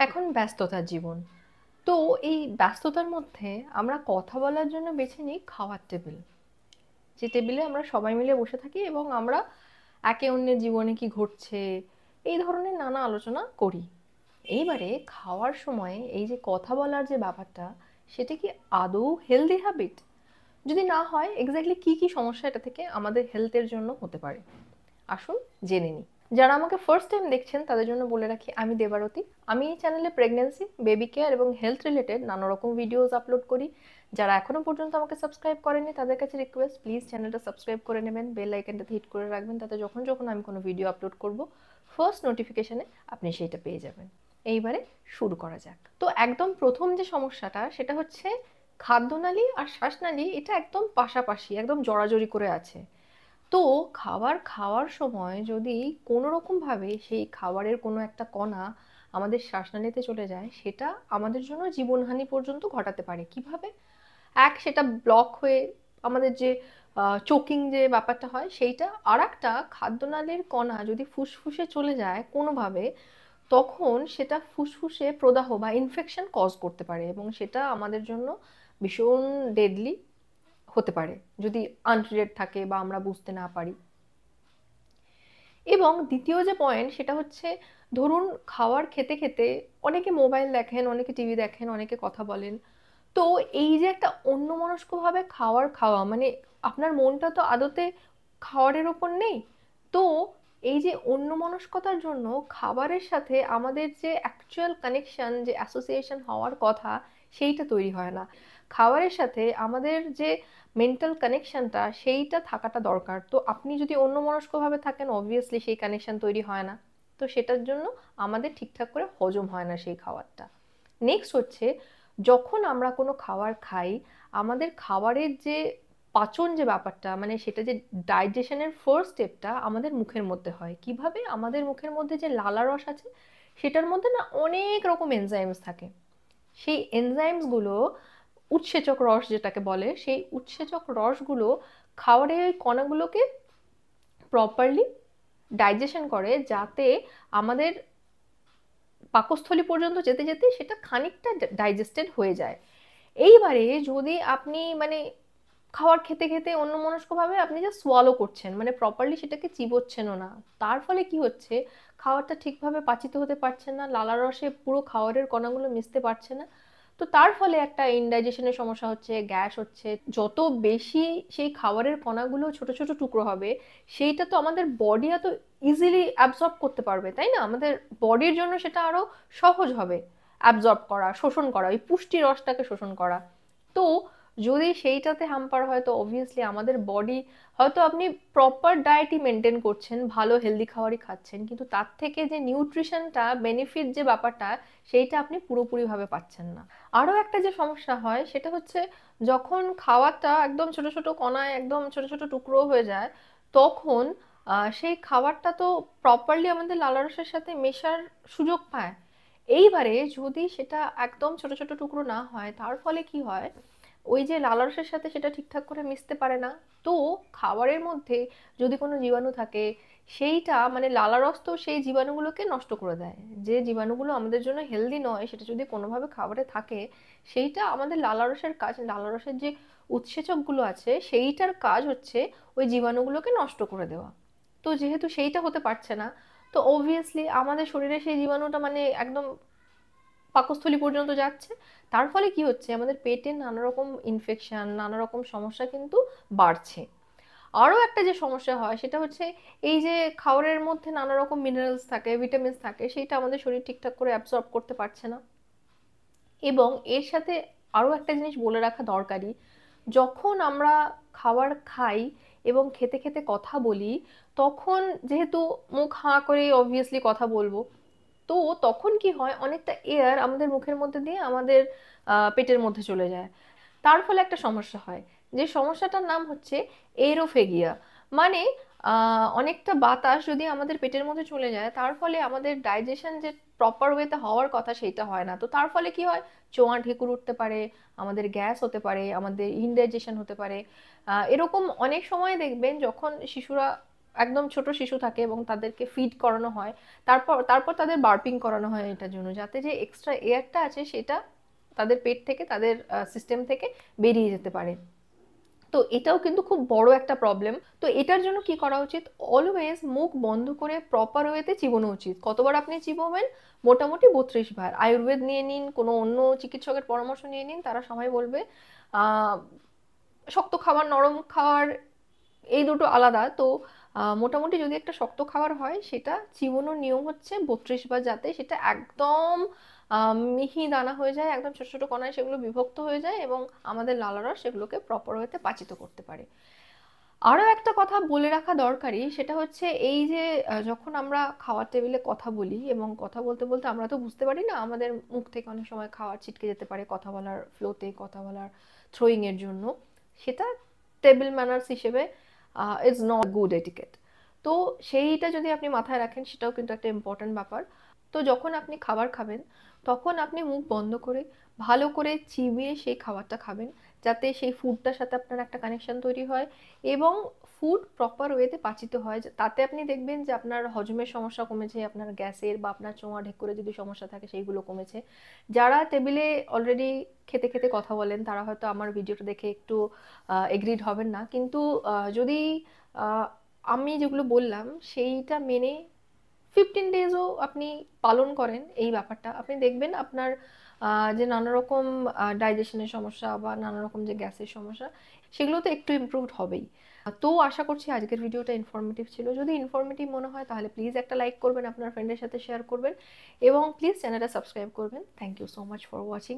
এখন ব্যস্ততার জীবন। তো এই ব্যস্ততার মধ্যে আমরা কথা বলার জন্য বেছে নিই খাওয়ার টেবিল, যে টেবিলে আমরা সবাই মিলে বসে থাকি এবং আমরা একে অন্যের জীবনে কি ঘটছে এই ধরনের নানা আলোচনা করি। এইবারে খাওয়ার সময় এই যে কথা বলার যে ব্যাপারটা, সেটা কি আদৌ হেলদি হ্যাবিট? যদি না হয়, এক্স্যাক্টলি কি কি সমস্যা এটা থেকে আমাদের হেলথের জন্য হতে পারে, আসুন জেনে নিই। যারা আমাকে ফার্স্ট টাইম দেখছেন তাদের জন্য বলে রাখি, আমি দেবারতী। আমি এই চ্যানেলে প্রেগন্যান্সি, বেবি কেয়ার এবং হেলথ রিলেটেড নানা রকম ভিডিওস আপলোড করি। যারা এখনো পর্যন্ত আমাকে সাবস্ক্রাইব করেনি তাদের কাছে রিকোয়েস্ট, প্লিজ চ্যানেলটা সাবস্ক্রাইব করে নেবেন, বেল আইকনটাতে হিট করে রাখবেন, তাতে যখন যখন আমি কোনো ভিডিও আপলোড করব ফার্স্ট নোটিফিকেশনে আপনি সেইটা পেয়ে যাবেন। এইবারে শুরু করা যাক। তো একদম প্রথম যে সমস্যাটা সেটা হচ্ছে খাদ্যনালী আর শ্বাসনালী, এটা একদম পাশাপাশি, একদম জড়াজড়ি করে আছে। তো খাবার খাওয়ার সময় যদি কোনো রকমভাবে সেই খাবারের কোনো একটা কণা আমাদের শ্বাসনালীতে চলে যায়, সেটা আমাদের জন্য জীবনহানি পর্যন্ত ঘটাতে পারে। কিভাবে? এক, সেটা ব্লক হয়ে আমাদের যে চোকিং যে ব্যাপারটা হয় সেইটা। আর একটা, খাদ্যনালীর কণা যদি ফুসফুসে চলে যায় কোনোভাবে, তখন সেটা ফুসফুসে প্রদাহ বা ইনফেকশন কজ করতে পারে এবং সেটা আমাদের জন্য ভীষণ ডেডলি হতে পারে যদি আনট্রিটেড থাকে বা আমরা বুঝতে না পারি। এবং দ্বিতীয় যে পয়েন্ট সেটা হচ্ছে, ধরুন খাওয়ার খেতে খেতে অনেকে মোবাইল দেখেন, অনেকে টিভি দেখেন, অনেকে কথা বলেন। তো এই যে একটা অন্যমনস্কভাবে খাওয়ার খাওয়া, মানে আপনার মনটা তো আদতে খাওয়ারের ওপর নেই। তো এই যে অন্যমনস্কতার জন্য খাবারের সাথে আমাদের যে অ্যাকচুয়াল কানেকশন, যে অ্যাসোসিয়েশন হওয়ার কথা, সেইটা তৈরি হয় না। খাবারের সাথে আমাদের যে মেন্টাল কানেকশনটা, সেইটা থাকাটা দরকার। তো আপনি যদি অন্যমনস্কভাবে থাকেন, অবভিয়াসলি সেই কানেকশন তৈরি হয় না। তো সেটার জন্য আমাদের ঠিকঠাক করে হজম হয় না সেই খাবারটা। নেক্সট হচ্ছে, যখন আমরা কোনো খাবার খাই, আমাদের খাবারের যে পাচন যে ব্যাপারটা, মানে সেটা যে ডাইজেশনের ফার্স্ট স্টেপটা আমাদের মুখের মধ্যে হয়। কিভাবে? আমাদের মুখের মধ্যে যে লালা রস আছে, সেটার মধ্যে না অনেক রকম এনজাইমস থাকে। সেই এনজাইমসগুলো, উৎসেচক রস যেটাকে বলে, সেই উৎসেচক রসগুলো খাবারের ওই কণাগুলোকে প্রপারলি ডাইজেশন করে, যাতে আমাদের পাকস্থলী পর্যন্ত যেতে যেতে সেটা খানিকটা ডাইজেস্টেড হয়ে যায়। এইবারে যদি আপনি মানে খাবার খেতে খেতে অন্যমনস্কভাবে আপনি যা সোয়ালো করছেন, মানে প্রপারলি সেটাকে চিবোচ্ছেনও না, তার ফলে কি হচ্ছে, খাবারটা ঠিকভাবে পাচিত হতে পারছে না, লালার রসে পুরো খাবারের কণাগুলো মিশতে পারছে না। তো তার ফলে একটা ইনডাইজেশনের সমস্যা হচ্ছে, গ্যাস হচ্ছে। যত বেশি সেই খাবারের কণাগুলো ছোট ছোট টুকরো হবে, সেইটা তো আমাদের বডি এত ইজিলি অ্যাবজর্ব করতে পারবে, তাই না? আমাদের বডির জন্য সেটা আরো সহজ হবে অ্যাবজর্ব করা, শোষণ করা, ওই পুষ্টি রসটাকে শোষণ করা। তো যদি সেইটাতে হ্যাম্পার হয়, তো অবভিয়াসলি আমাদের বডি, হয়তো আপনি প্রপার ডায়েটই মেনটেন করছেন, ভালো হেলদি খাবারই খাচ্ছেন, কিন্তু তার থেকে যে নিউট্রিশনটা, বেনিফিট যে ব্যাপারটা, সেইটা আপনি পুরোপুরিভাবে পাচ্ছেন না। আরও একটা যে সমস্যা হয় সেটা হচ্ছে, যখন খাবারটা একদম ছোট ছোট কণায়, একদম ছোট ছোট টুকরো হয়ে যায়, তখন সেই খাবারটা তো প্রপারলি আমাদের লালারসের সাথে মেশার সুযোগ পায়। এইবারে যদি সেটা একদম ছোট ছোট টুকরো না হয়, তার ফলে কি হয়, ওই যে লালারসের সাথে সেটা ঠিকঠাক করে মিশতে পারে না। তো খাবারের মধ্যে যদি কোনো জীবাণু থাকে, সেইটা মানে লালারস তো সেই জীবাণুগুলোকে নষ্ট করে দেয়। যে জীবাণুগুলো আমাদের জন্য হেলদি নয়, সেটা যদি কোনোভাবে খাবারে থাকে, সেইটা আমাদের লালারসের কাজ, লালারসের যে উৎসেচকগুলো আছে সেইটার কাজ হচ্ছে ওই জীবাণুগুলোকে নষ্ট করে দেওয়া। তো যেহেতু সেইটা হতে পারছে না, তো অবভিয়াসলি আমাদের শরীরে সেই জীবাণুটা মানে একদম পাকস্থলী পর্যন্ত যাচ্ছে। তার ফলে কি হচ্ছে, আমাদের পেটে নানা রকম ইনফেকশন, নানা রকম সমস্যা কিন্তু বাড়ছে। আরও একটা যে সমস্যা হয় সেটা হচ্ছে, এই যে খাবারের মধ্যে নানা রকম মিনারেলস থাকে, ভিটামিনস থাকে, সেইটা আমাদের শরীর ঠিকঠাক করে অ্যাবসর্ব করতে পারছে না। এবং এর সাথে আরও একটা জিনিস বলে রাখা দরকারি, যখন আমরা খাবার খাই এবং খেতে খেতে কথা বলি, তখন যেহেতু মুখ হাঁ করে অবভিয়াসলি কথা বলবো, তো তখন কি হয়, অনেকটা এয়ার আমাদের মুখের মধ্যে দিয়ে আমাদের পেটের মধ্যে চলে যায়। তার ফলে একটা সমস্যা হয়, যে সমস্যাটার নাম হচ্ছে এরোফেগিয়া। মানে অনেকটা বাতাস যদি আমাদের পেটের মধ্যে চলে যায়, তার ফলে আমাদের ডাইজেশন যে প্রপার ওয়েতে হওয়ার কথা সেইটা হয় না। তো তার ফলে কি হয়, চোঁয়া ঢেকুর উঠতে পারে, আমাদের গ্যাস হতে পারে, আমাদের ইনডাইজেশন হতে পারে। এরকম অনেক সময় দেখবেন যখন শিশুরা একদম ছোট শিশু থাকে এবং তাদেরকে ফিড করানো হয়, তারপর তারপর তাদের বার্পিং করানো হয় এটার জন্য, যাতে যে এক্সট্রা এয়ারটা আছে সেটা তাদের পেট থেকে, তাদের সিস্টেম থেকে বেরিয়ে যেতে পারে। তো এটাও কিন্তু খুব বড় একটা প্রবলেম। তো এটার জন্য কি করা উচিত, অলওয়েজ মুখ বন্ধ করে প্রপার ওয়েতে চিবোনো উচিত। কতবার আপনি চিবোবেন, মোটামুটি 32 বার। আয়ুর্বেদ নিয়ে নিন, কোনো অন্য চিকিৎসকের পরামর্শ নিয়ে নিন, তারা সবাই বলবে আহ শক্ত খাবার, নরম খাবার, এই দুটো আলাদা। তো মোটামুটি যদি একটা শক্ত খাবার হয়, সেটা চিবানোর নিয়ম হচ্ছে 32 বার, যাতে সেটা একদম মিহি দানা হয়ে যায়, একদম ছোট ছোট কণায় সেগুলো বিভক্ত হয়ে যায় এবং আমাদের লালারস সেগুলোকে প্রপার ওয়েতে পাচিত করতে পারে। আরও একটা কথা বলে রাখা দরকারি, সেটা হচ্ছে এই যে যখন আমরা খাওয়ার টেবিলে কথা বলি এবং কথা বলতে বলতে আমরা তো বুঝতে পারি না, আমাদের মুখ থেকে অনেক সময় খাবার ছিটকে যেতে পারে কথা বলার ফ্লোতে, কথা বলার থ্রোয়িং এর জন্য। সেটা টেবিল ম্যানার্স হিসেবে ইজ নট গুড এটিকেট। তো সেইটা যদি আপনি মাথায় রাখেন, সেটাও কিন্তু একটা ইম্পর্ট্যান্ট ব্যাপার। তো যখন আপনি খাবার খাবেন, তখন আপনি মুখ বন্ধ করে ভালো করে চিবিয়ে সেই খাবারটা খাবেন, যাতে সেই ফুডটার সাথে আপনার একটা কানেকশন তৈরি হয় এবং ফুড প্রপার ওয়েতে পাচিত হয়। তাতে আপনি দেখবেন যে আপনার হজমের সমস্যা কমেছে, আপনার গ্যাসের বা আপনার চোঁয়া ঢেকুরে যদি সমস্যা থাকে সেইগুলো কমেছে। যারা টেবিলে অলরেডি খেতে খেতে কথা বলেন, তারা হয়তো আমার ভিডিওটা দেখে একটু এগ্রিড হবেন না, কিন্তু যদি আহ, আমি যেগুলো বললাম সেইটা মেনে 15 ডেজও আপনি পালন করেন এই ব্যাপারটা, আপনি দেখবেন আপনার যে নানা রকম ডাইজেশনের সমস্যা বা নানা রকম যে গ্যাসের সমস্যা, সেগুলো তো একটু ইমপ্রুভড হবেই। তো আশা করছি আজকের ভিডিওটা ইনফরমেটিভ ছিল। যদি ইনফরমেটিভ মনে হয় তাহলে প্লিজ একটা লাইক করবেন, আপনার ফ্রেন্ডের সাথে শেয়ার করবেন এবং প্লিজ চ্যানেলটা সাবস্ক্রাইব করবেন। Thank you so much for watching.